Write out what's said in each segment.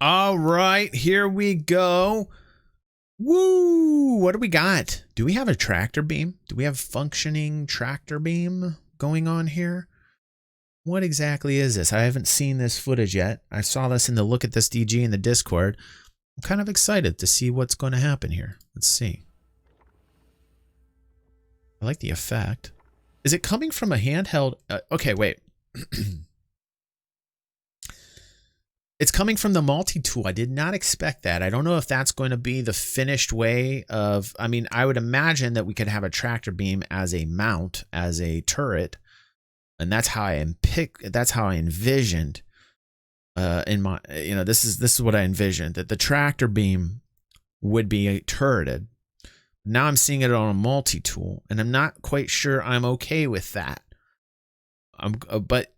All right, here we go. Woo! What do we got? Do we have a tractor beam? Do we have functioning tractor beam going on here? What exactly is this? I haven't seen this footage yet. I saw this in the Look at This DG in the Discord. I'm kind of excited to see what's going to happen here. Let's see. I like the effect. Is it coming from a handheld? Okay, wait. It's coming from the multi-tool. I did not expect that. I don't know if that's going to be the finished way of, I mean, I would imagine that we could have a tractor beam as a mount, as a turret. And that's how I envisioned in my, this is what I envisioned, that the tractor beam would be turreted. Now I'm seeing it on a multi-tool, and I'm not quite sure I'm okay with that. But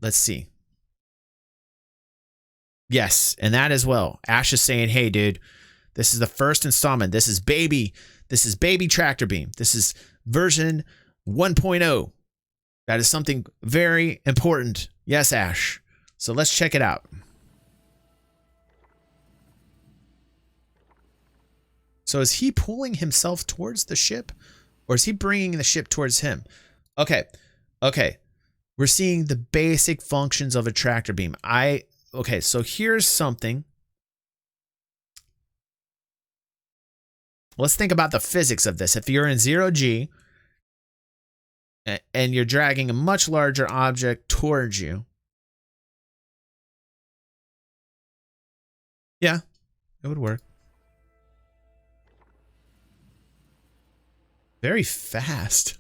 let's see. Yes, and that as well. Ash is saying, hey, dude, this is the first installment. This is baby tractor beam. This is version 1.0. That is something very important. Yes, Ash. So let's check it out. So is he pulling himself towards the ship, or is he bringing the ship towards him? Okay. We're seeing the basic functions of a tractor beam. Okay, so here's something. Let's think about the physics of this. If you're in 0G and you're dragging a much larger object towards you. Yeah, it would work. Very fast.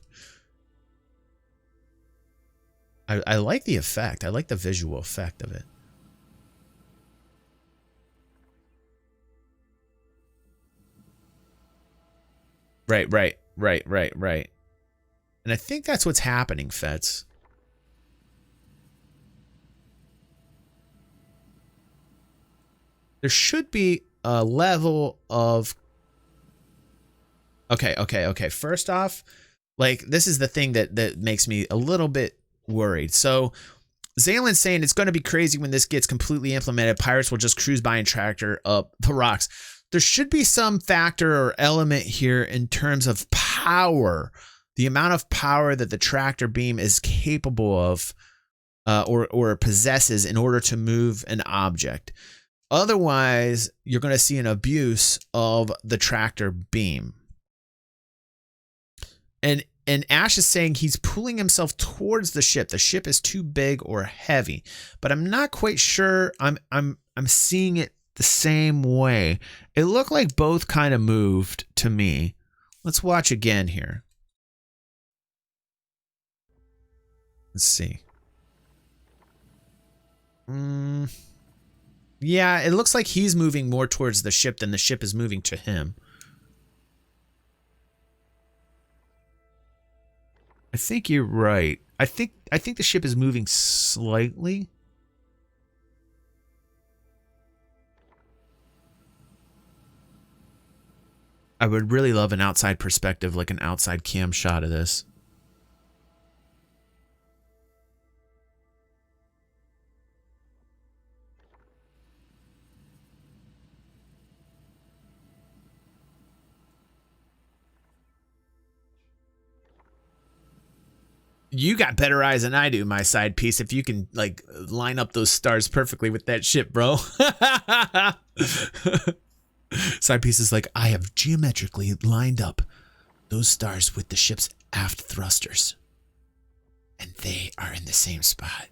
I like the effect. I like the visual effect of it. Right. And I think that's what's happening, Fets. There should be a level of... Okay. First off, like, this is the thing that makes me a little bit worried. So Zaylin's saying it's going to be crazy when this gets completely implemented. Pirates will just cruise by and tractor up the rocks. There should be some factor or element here in terms of power, the amount of power that the tractor beam is capable of or possesses in order to move an object. Otherwise, you're going to see an abuse of the tractor beam. And Ash is saying he's pulling himself towards the ship. The ship is too big or heavy, but I'm not quite sure I'm seeing it the same way. It looked like both kind of moved to me. Let's watch again here. Let's see. Yeah, it looks like he's moving more towards the ship than the ship is moving to him. I think you're right. I think the ship is moving slightly. I would really love an outside perspective, like an outside cam shot of this. You got better eyes than I do, my side piece, if you can, like, line up those stars perfectly with that ship, bro. Side piece is like, I have geometrically lined up those stars with the ship's aft thrusters. And they are in the same spot.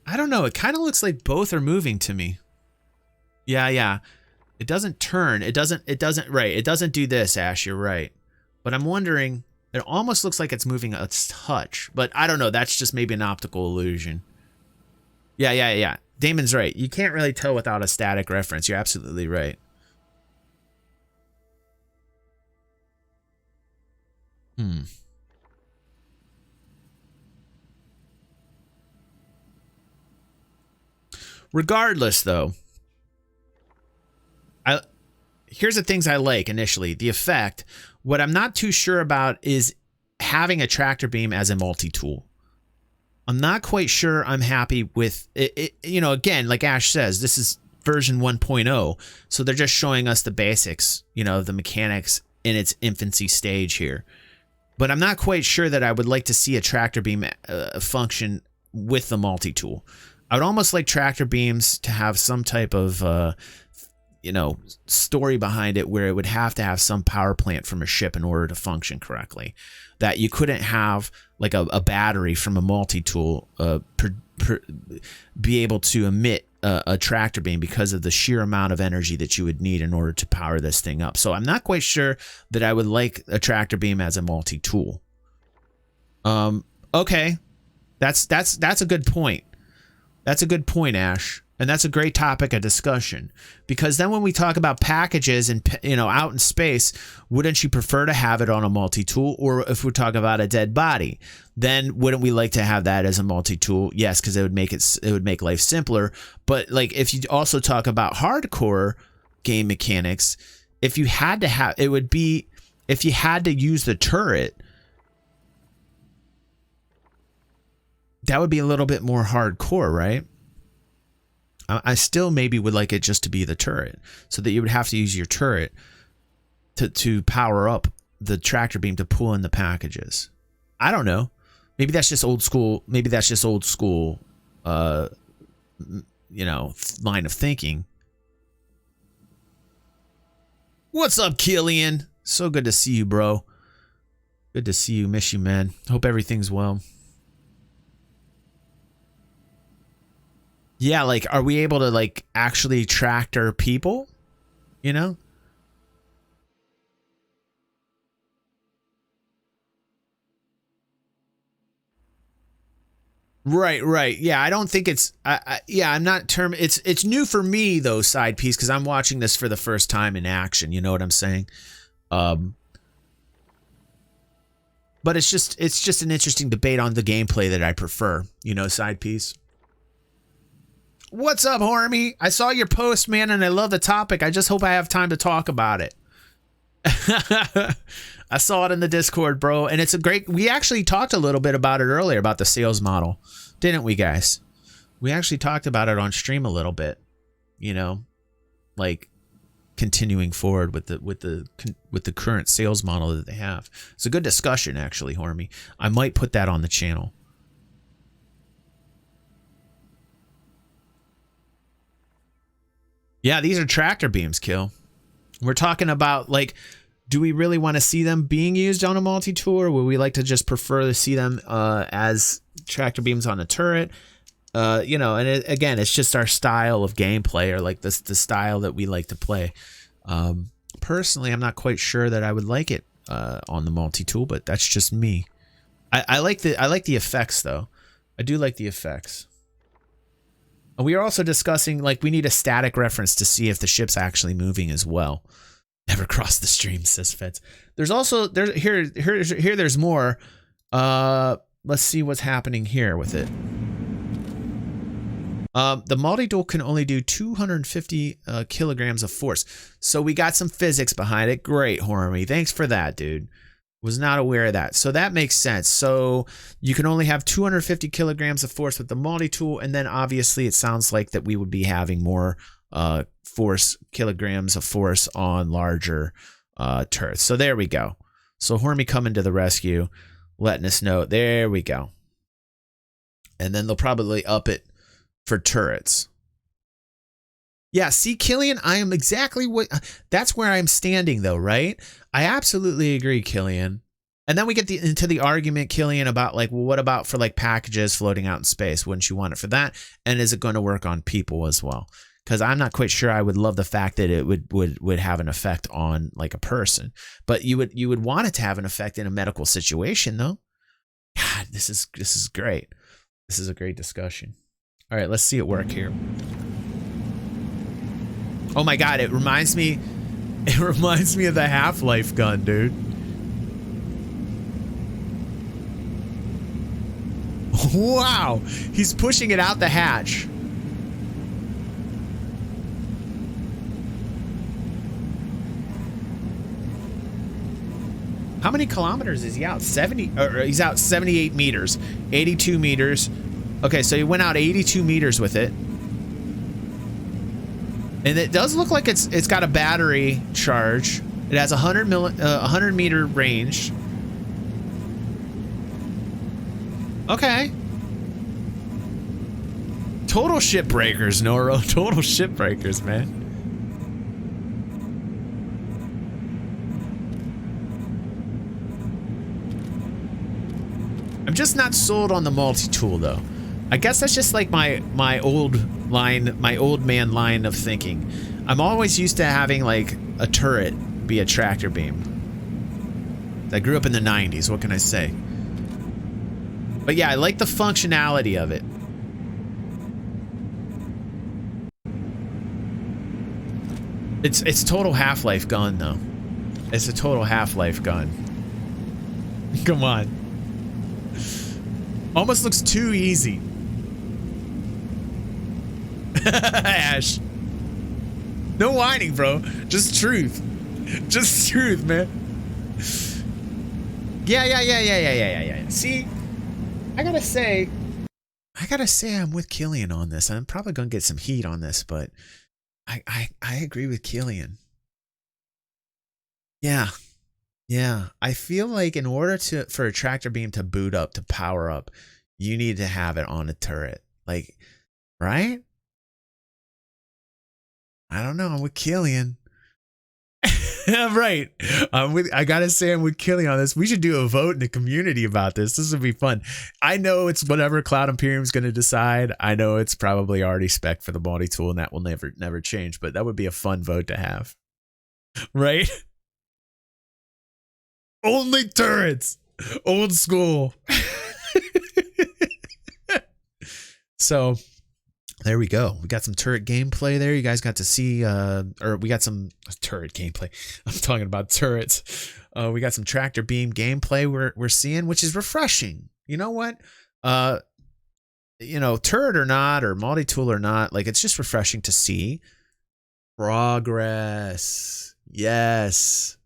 I don't know. It kind of looks like both are moving to me. Yeah. It doesn't turn. It doesn't, right. It doesn't do this, Ash. You're right. But I'm wondering, it almost looks like it's moving a touch. But I don't know. That's just maybe an optical illusion. Yeah. Damon's right. You can't really tell without a static reference. You're absolutely right. Regardless, though, here's the things I like initially. The effect. What I'm not too sure about is having a tractor beam as a multi-tool. I'm not quite sure I'm happy with it. You know, again, like Ash says, this is version 1.0, so they're just showing us the basics, you know, the mechanics in its infancy stage here. But I'm not quite sure that I would like to see a tractor beam function with the multi-tool. I would almost like tractor beams to have some type of, you know, story behind it where it would have to have some power plant from a ship in order to function correctly. That you couldn't have like a battery from a multi-tool be able to emit a tractor beam because of the sheer amount of energy that you would need in order to power this thing up. So I'm not quite sure that I would like a tractor beam as a multi-tool. Okay, that's a good point. That's a good point, Ash. And that's a great topic of discussion, because then when we talk about packages and, you know, out in space, wouldn't you prefer to have it on a multi-tool? Or if we talk about a dead body, then wouldn't we like to have that as a multi-tool? Yes, because it would make life simpler. But like if you also talk about hardcore game mechanics, if you had to have, it would be if you had to use the turret, that would be a little bit more hardcore, right? I still maybe would like it just to be the turret, so that you would have to use your turret to power up the tractor beam to pull in the packages. I don't know. Maybe that's just old school. Maybe that's just old school, you know, line of thinking. What's up, Killian? So good to see you, bro. Good to see you. Miss you, man. Hope everything's well. Yeah, like, are we able to, like, actually tractor people? You know? Right. Yeah, I don't think it's... yeah, I'm not... It's new for me, though, side piece, because I'm watching this for the first time in action. You know what I'm saying? But it's just an interesting debate on the gameplay that I prefer. You know, side piece. What's up, Hormy? I saw your post, man, and I love the topic. I just hope I have time to talk about it. I saw it in the Discord, bro, and it's a great... We actually talked a little bit about it earlier, about the sales model, didn't we, guys? We actually talked about it on stream a little bit, you know, like continuing forward with the current sales model that they have. It's a good discussion, actually, Hormy. I might put that on the channel. Yeah, these are tractor beams, Kill. We're talking about, like, do we really want to see them being used on a multi-tool, or would we like to just prefer to see them as tractor beams on a turret? You know, and again, it's just our style of gameplay, or like the style that we like to play. Personally, I'm not quite sure that I would like it on the multi-tool, but that's just me. I like the effects, though. I do like the effects. We are also discussing, like, we need a static reference to see if the ship's actually moving as well. Never crossed the stream, says Feds. There's also there's more. Let's see what's happening here with it. The multi-tool can only do 250 kilograms of force. So we got some physics behind it. Great, Hormy. Thanks for that, dude. Was not aware of that. So that makes sense. So you can only have 250 kilograms of force with the multi-tool, and then obviously it sounds like that we would be having more kilograms of force on larger turrets. So there we go. So Hormy coming to the rescue, letting us know. There we go. And then they'll probably up it for turrets. Yeah, see, Killian, I am exactly what... That's where I'm standing, though, right? I absolutely agree, Killian. And then we get into the argument, Killian, about, like, well, what about for, like, packages floating out in space? Wouldn't you want it for that? And is it going to work on people as well? Because I'm not quite sure I would love the fact that it would have an effect on, like, a person. But you would want it to have an effect in a medical situation, though. God, this is great. This is a great discussion. All right, let's see it work here. Oh my God, it reminds me of the Half-Life gun, dude. Wow, he's pushing it out the hatch. How many kilometers is he out? 70, or he's out 78 meters, 82 meters. Okay, so he went out 82 meters with it. And it does look like it's got a battery charge. It has 100 meter range. Okay. Total ship breakers, Noro. Total ship breakers, man. I'm just not sold on the multi-tool though. I guess that's just like my old man line of thinking. I'm always used to having like a turret be a tractor beam. I grew up in the 90s, what can I say? But yeah, I like the functionality of it. It's total Half-Life gun though. It's a total Half-Life gun. Come on. Almost looks too easy. Ash. No whining, bro. Just truth. Just truth, man. Yeah. See, I gotta say I'm with Killian on this. I'm probably gonna get some heat on this, but I agree with Killian. Yeah. I feel like in order for a tractor beam to boot up, to power up, you need to have it on a turret. Like, right? I don't know. I'm with Killian. I'm right. I gotta say I'm with Killian on this. We should do a vote in the community about this. This would be fun. I know it's whatever Cloud Imperium's gonna decide. I know it's probably already spec for the multi-tool and that will never change, but that would be a fun vote to have. Right? Only turrets. Old school. So there we go. We got some turret gameplay there. You guys got to see, or we got some turret gameplay. I'm talking about turrets. We got some tractor beam gameplay we're seeing, which is refreshing. You know what? You know, turret or not, or multi-tool or not, like it's just refreshing to see progress. Yes.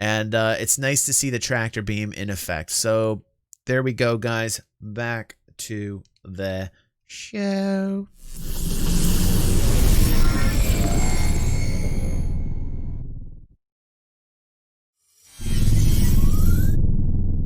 And it's nice to see the tractor beam in effect. So there we go, guys. Back to the show.